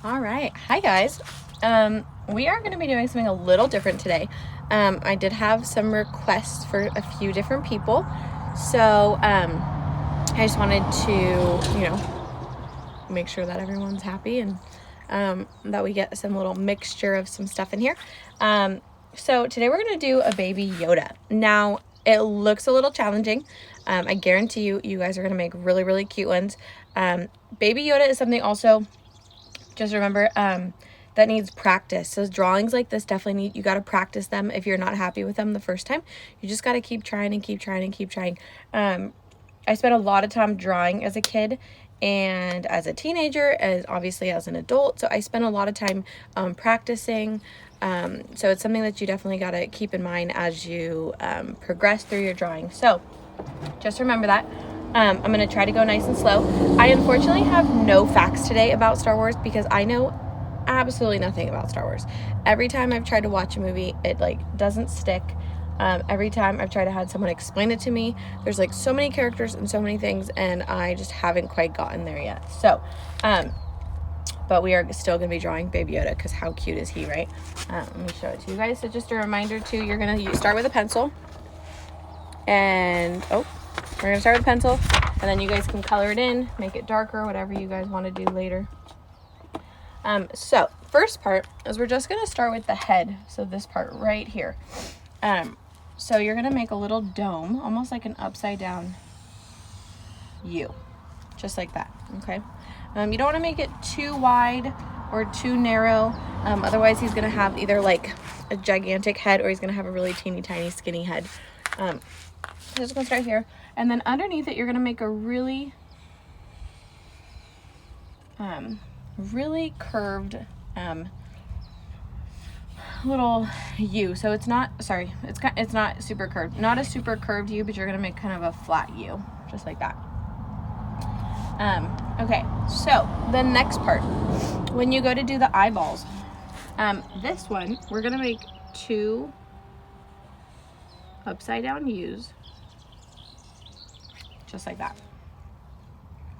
All right. Hi, guys. We are going to be doing something a little different today. I did have some requests for a few different people. So I just wanted to, make sure that everyone's happy and that we get some little mixture of some stuff in here. So today we're going to do a baby Yoda. Now, it looks a little challenging. I guarantee you guys are going to make really, really cute ones. Baby Yoda is something also, just remember, that needs practice. So drawings like this definitely you got to practice them. If you're not happy with them the first time, you just got to keep trying and keep trying and keep trying. I spent a lot of time drawing as a kid and as a teenager, and obviously as an adult. So I spent a lot of time practicing. So it's something that you definitely got to keep in mind as you progress through your drawing. So just remember that. I'm going to try to go nice and slow. I unfortunately have no facts today about Star Wars because I know absolutely nothing about Star Wars. Every time I've tried to watch a movie, it doesn't stick. Every time I've tried to have someone explain it to me, there's so many characters and so many things, and I just haven't quite gotten there yet. So, but we are still going to be drawing Baby Yoda because how cute is he, right? Let me show it to you guys. So just a reminder too, you're going to start with a pencil. And, we're going to start with a pencil, and then you guys can color it in, make it darker, whatever you guys want to do later. So first part is we're just going to start with the head. So this part right here. So you're going to make a little dome, almost like an upside down U, just like that. Okay. You don't want to make it too wide or too narrow. Otherwise he's going to have either a gigantic head or he's going to have a really teeny tiny skinny head. So just going to start here, and then underneath it, you're going to make a really curved little U. So it's not super curved, not a super curved U, but you're going to make kind of a flat U, just like that. Okay, so the next part, when you go to do the eyeballs, this one, we're going to make 2 upside down U's, just like that.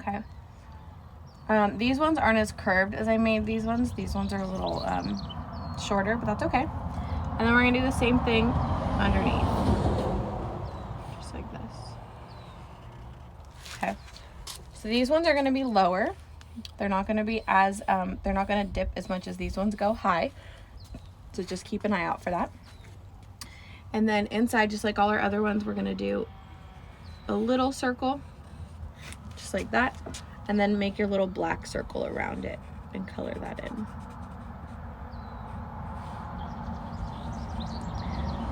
Okay. These ones aren't as curved as I made these ones. These ones are a little shorter, but that's okay. And then we're going to do the same thing underneath, just like this. Okay. So these ones are going to be lower. They're not going to be as, they're not going to dip as much as these ones go high. So just keep an eye out for that. And then inside, just like all our other ones, we're going to do a little circle, just like that, and then make your little black circle around it and color that in.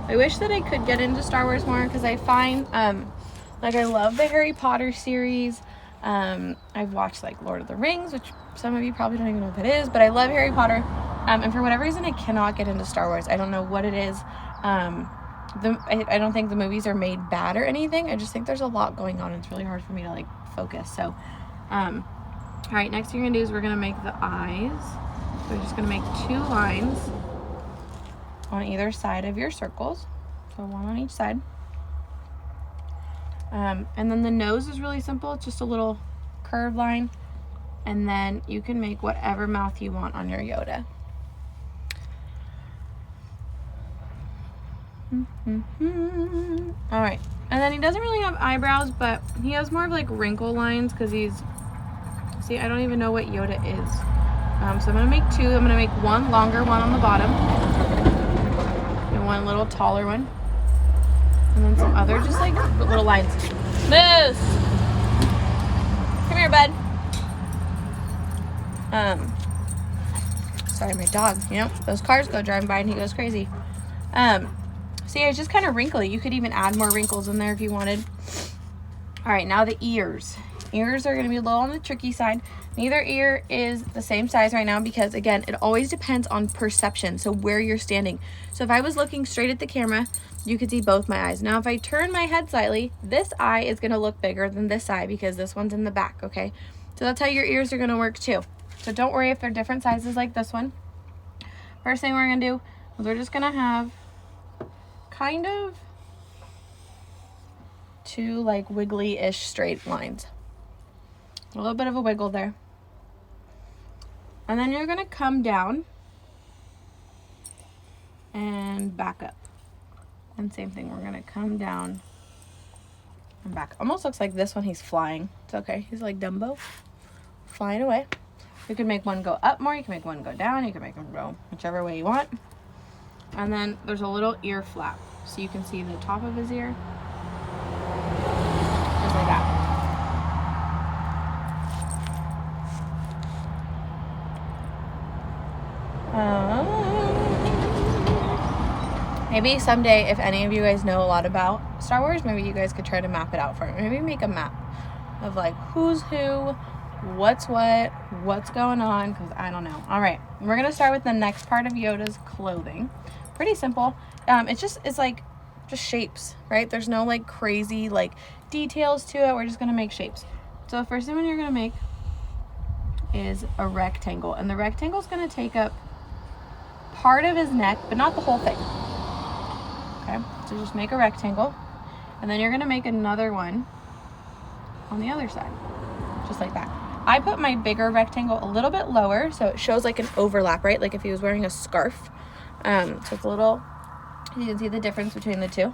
I wish that I could get into Star Wars more because I find, I love the Harry Potter series. I've watched Lord of the Rings, which some of you probably don't even know what that is, but I love Harry Potter. And for whatever reason, I cannot get into Star Wars. I don't know what it is. I don't think the movies are made bad or anything. I just think there's a lot going on. It's really hard for me to focus. So, all right, next thing you're gonna do is we're gonna make the eyes. So we're just gonna make 2 lines on either side of your circles. So 1 on each side. And then the nose is really simple. It's just a little curved line. And then you can make whatever mouth you want on your Yoda. All right, and then he doesn't really have eyebrows, but he has more of wrinkle lines because see, I don't even know what Yoda is. So I'm gonna make 2. I'm gonna make 1 longer one on the bottom and 1 little taller one, and then some other just little lines. Moose, come here, bud. Sorry, my dog. Those cars go driving by and he goes crazy. See, it's just kind of wrinkly. You could even add more wrinkles in there if you wanted. All right, now the ears. Ears are going to be a little on the tricky side. Neither ear is the same size right now because, again, it always depends on perception, so where you're standing. So if I was looking straight at the camera, you could see both my eyes. Now, if I turn my head slightly, this eye is going to look bigger than this eye because this one's in the back, okay? So that's how your ears are going to work too. So don't worry if they're different sizes like this one. First thing we're going to do is we're just going to have kind of 2 wiggly-ish straight lines. A little bit of a wiggle there. And then you're gonna come down and back up. And same thing, we're gonna come down and back. Almost looks like this one he's flying. It's okay, he's like Dumbo, flying away. You can make one go up more, you can make one go down, you can make them go whichever way you want. And then there's a little ear flap, so you can see the top of his ear. Just like that. Maybe someday, if any of you guys know a lot about Star Wars, maybe you guys could try to map it out for me. Maybe make a map of like who's who, what's what, what's going on, because I don't know. All right, we're gonna start with the next part of Yoda's clothing. Pretty simple. It's like just shapes, right? There's no like crazy like details to it. We're just gonna make shapes. So the first thing you're gonna make is a rectangle, and the rectangle is gonna take up part of his neck, but not the whole thing. Okay, so just make a rectangle, and then you're gonna make another one on the other side, just like that. I put my bigger rectangle a little bit lower so it shows like an overlap, right? Like if he was wearing a scarf. So it's a little, you can see the difference between the two.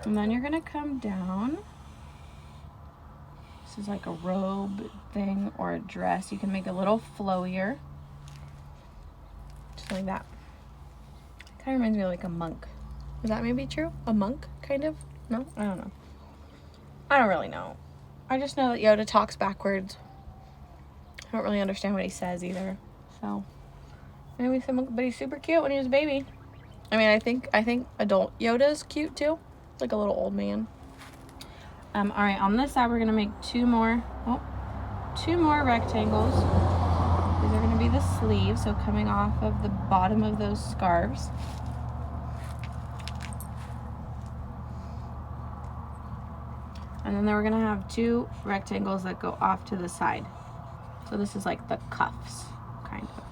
And then you're gonna come down. This is like a robe thing or a dress. You can make it a little flowier, just like that. Kind of reminds me of like a monk. Is that maybe true? A monk, kind of? No? I don't know. I don't really know. I just know that Yoda talks backwards. I don't really understand what he says either. So, maybe but he's super cute when he was a baby. I mean, I think adult Yoda's cute too. Like a little old man. All right, on this side, we're gonna make two more rectangles. These are gonna be the sleeves, so coming off of the bottom of those scarves. And then we're gonna have two rectangles that go off to the side. So this is like the cuffs, kind of.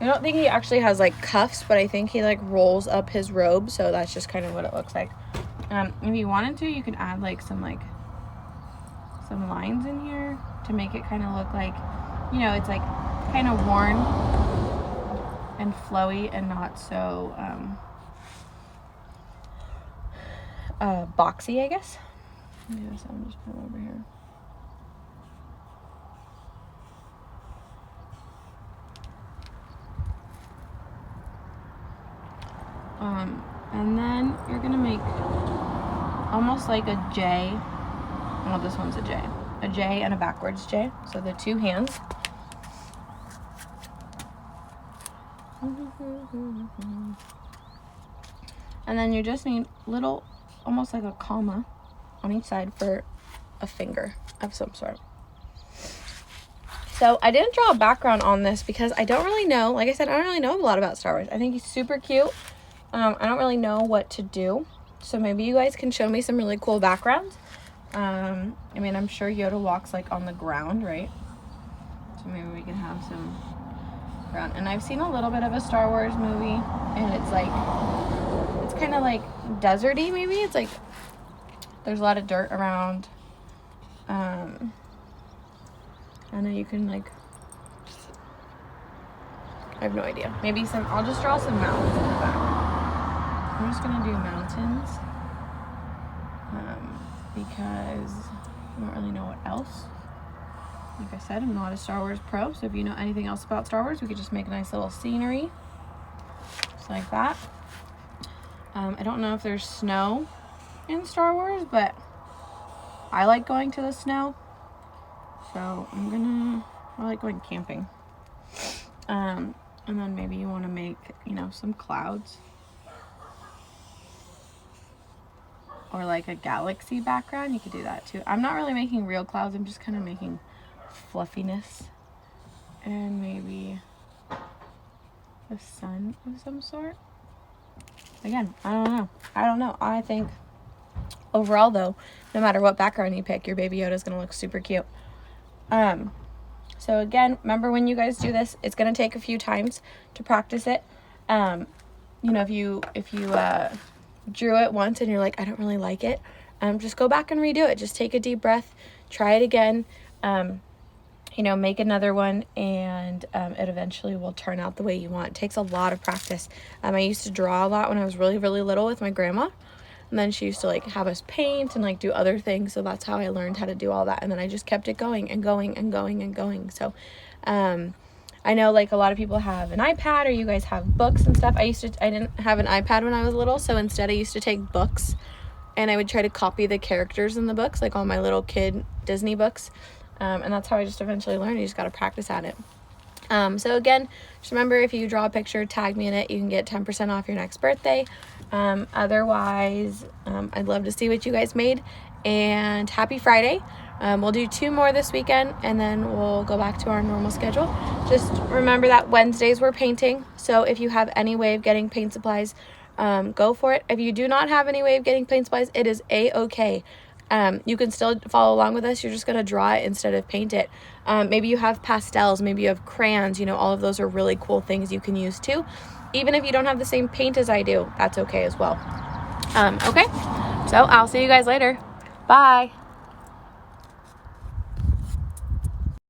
I don't think he actually has like cuffs, but I think he like rolls up his robe, so that's just kind of what it looks like. If you wanted to, you could add like some lines in here to make it kind of look like, you know, it's like kind of worn and flowy and not so boxy, I guess. Yes, I'm just put it over here. And then you're gonna make almost like a J. Well, this one's a J. A J and a backwards J. So the two hands. And then you just need little, almost like a comma on each side for a finger of some sort. So I didn't draw a background on this because I don't really know, like I said, I don't really know a lot about Star Wars. I think he's super cute. I don't really know what to do. So maybe you guys can show me some really cool backgrounds. I mean, I'm sure Yoda walks like on the ground, right? So maybe we can have some ground. And I've seen a little bit of a Star Wars movie, and it's like, it's kind of like deserty maybe. It's like, there's a lot of dirt around. I know you can like, I have no idea. Maybe I'll just draw some mountains in the back. I'm just gonna do mountains because I don't really know what else. Like I said, I'm not a Star Wars pro, so if you know anything else about Star Wars, we could just make a nice little scenery, just like that. I don't know if there's snow in Star Wars, but I like going to the snow, so I like going camping. And then maybe you want to make, you know, some clouds. Or like a galaxy background, you could do that too. I'm not really making real clouds, I'm just kind of making fluffiness. And maybe the sun of some sort. Again, I don't know. I think overall though, no matter what background you pick, your baby Yoda is going to look super cute. So again, remember when you guys do this, it's going to take a few times to practice it. You know, if you drew it once and you're like, I don't really like it, just go back and redo it. Just take a deep breath, try it again. you know, make another one, and it eventually will turn out the way you want. It takes a lot of practice. I used to draw a lot when I was really, really little with my grandma. And then she used to like have us paint and like do other things. So that's how I learned how to do all that. And then I just kept it going and going and going and going. So I know like a lot of people have an iPad, or you guys have books and stuff. I didn't have an iPad when I was little. So instead I used to take books and I would try to copy the characters in the books, like all my little kid Disney books. And that's how I just eventually learned. You just got to practice at it. So again, just remember, if you draw a picture, tag me in it, you can get 10% off your next birthday. Otherwise, I'd love to see what you guys made, and happy Friday. We'll do 2 more this weekend, and then we'll go back to our normal schedule. Just remember that Wednesdays we're painting. So if you have any way of getting paint supplies, go for it. If you do not have any way of getting paint supplies, it is a-okay. You can still follow along with us. You're just going to draw it instead of paint it. Maybe you have pastels, maybe you have crayons, you know, all of those are really cool things you can use too. Even if you don't have the same paint as I do, that's okay as well. Okay, so I'll see you guys later. Bye.